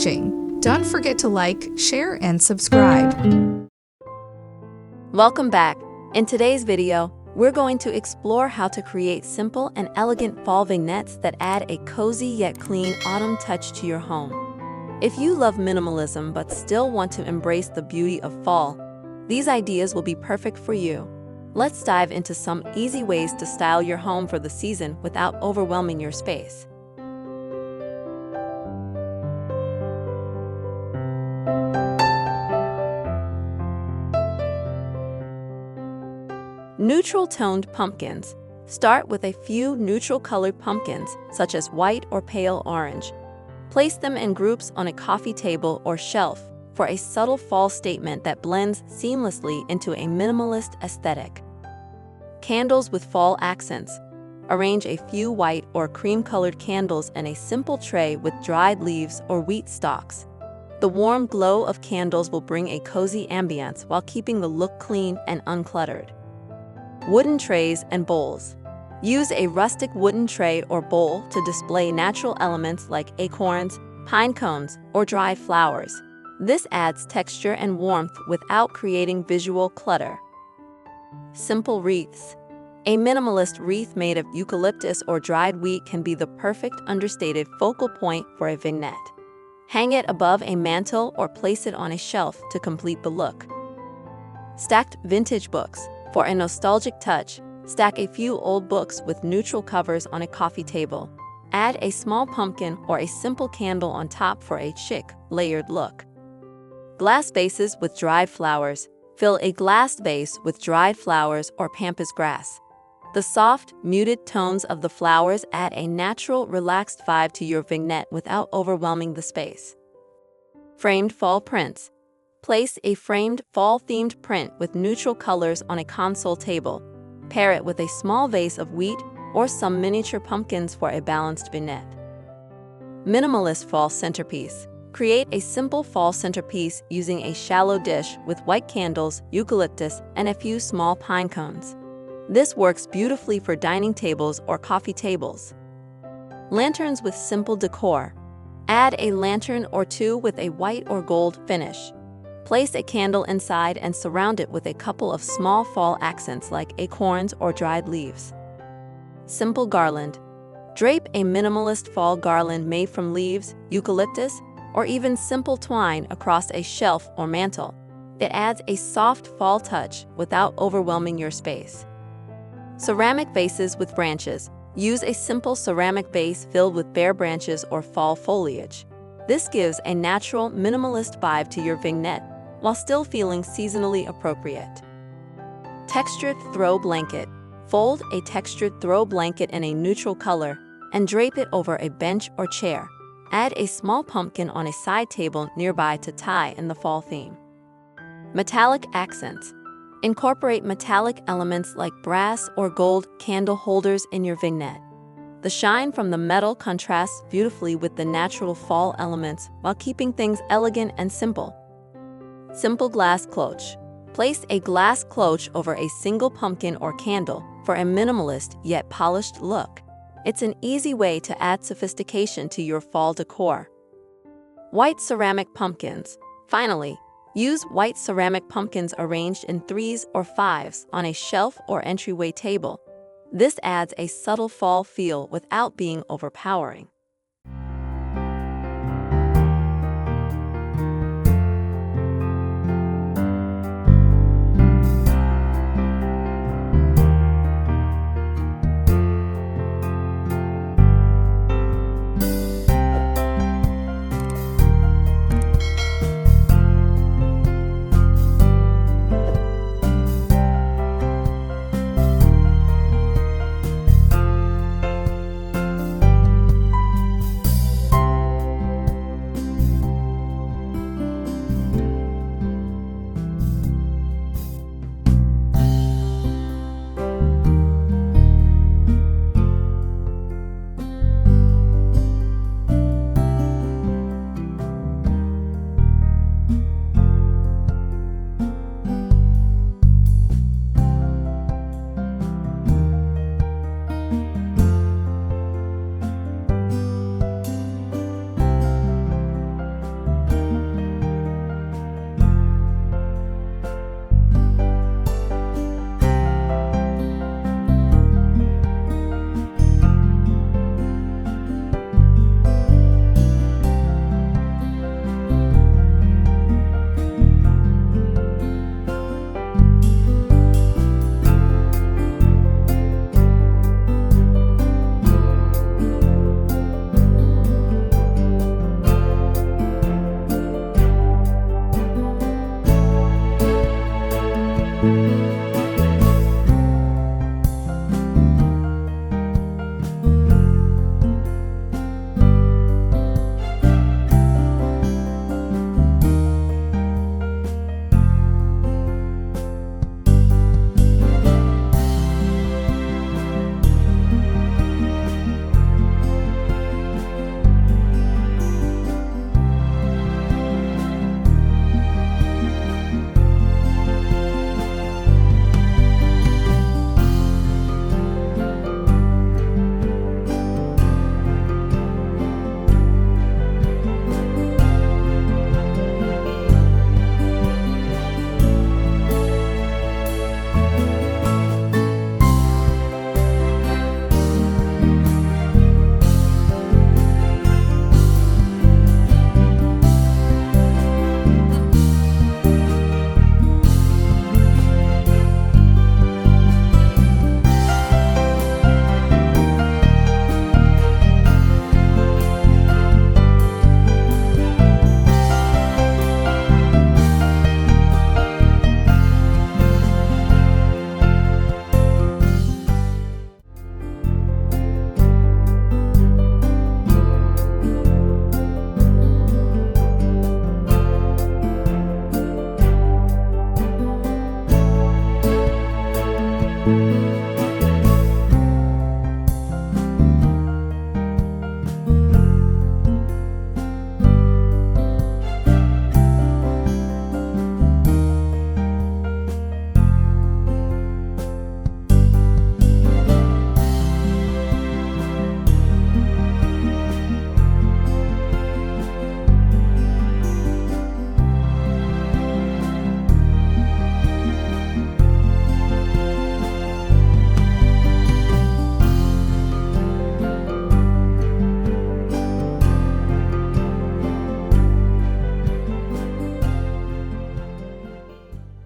watching. Don't forget to like, share, and subscribe. Welcome back. In today's video, we're going to explore how to create simple and elegant fall vignettes that add a cozy yet clean autumn touch to your home. If you love minimalism but still want to embrace the beauty of fall, these ideas will be perfect for you. Let's dive into some easy ways to style your home for the season without overwhelming your space. Neutral-toned pumpkins. Start with a few neutral-colored pumpkins, such as white or pale orange. Place them in groups on a coffee table or shelf for a subtle fall statement that blends seamlessly into a minimalist aesthetic. Candles with fall accents. Arrange a few white or cream-colored candles in a simple tray with dried leaves or wheat stalks. The warm glow of candles will bring a cozy ambience while keeping the look clean and uncluttered. Wooden trays and bowls. Use a rustic wooden tray or bowl to display natural elements like acorns, pine cones, or dried flowers. This adds texture and warmth without creating visual clutter. Simple wreaths. A minimalist wreath made of eucalyptus or dried wheat can be the perfect understated focal point for a vignette. Hang it above a mantel or place it on a shelf to complete the look. Stacked vintage books. For a nostalgic touch, stack a few old books with neutral covers on a coffee table. Add a small pumpkin or a simple candle on top for a chic, layered look. Glass vases with dried flowers. Fill a glass vase with dried flowers or pampas grass. The soft, muted tones of the flowers add a natural, relaxed vibe to your vignette without overwhelming the space. Framed fall prints. Place a framed fall-themed print with neutral colors on a console table. Pair it with a small vase of wheat or some miniature pumpkins for a balanced vignette. Minimalist fall centerpiece. Create a simple fall centerpiece using a shallow dish with white candles, eucalyptus, and a few small pine cones. This works beautifully for dining tables or coffee tables. Lanterns with simple decor. Add a lantern or two with a white or gold finish. Place a candle inside and surround it with a couple of small fall accents like acorns or dried leaves. Simple garland. Drape a minimalist fall garland made from leaves, eucalyptus, or even simple twine across a shelf or mantel. It adds a soft fall touch without overwhelming your space. Ceramic vases with branches. Use a simple ceramic vase filled with bare branches or fall foliage. This gives a natural, minimalist vibe to your vignette while still feeling seasonally appropriate. Textured throw blanket. Fold a textured throw blanket in a neutral color and drape it over a bench or chair. Add a small pumpkin on a side table nearby to tie in the fall theme. Metallic accents. Incorporate metallic elements like brass or gold candle holders in your vignette. The shine from the metal contrasts beautifully with the natural fall elements while keeping things elegant and simple. Simple glass cloche. Place a glass cloche over a single pumpkin or candle for a minimalist yet polished look. It's an easy way to add sophistication to your fall decor. White ceramic pumpkins. Finally, use white ceramic pumpkins arranged in 3s or 5s on a shelf or entryway table. This adds a subtle fall feel without being overpowering.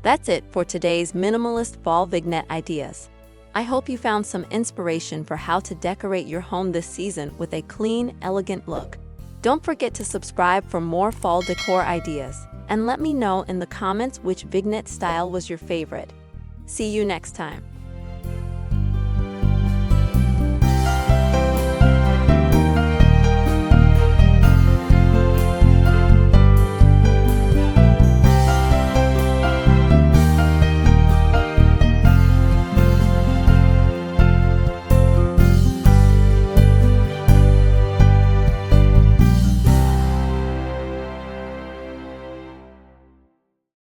That's it for today's minimalist fall vignette ideas. I hope you found some inspiration for how to decorate your home this season with a clean, elegant look. Don't forget to subscribe for more fall decor ideas, and let me know in the comments which vignette style was your favorite. See you next time.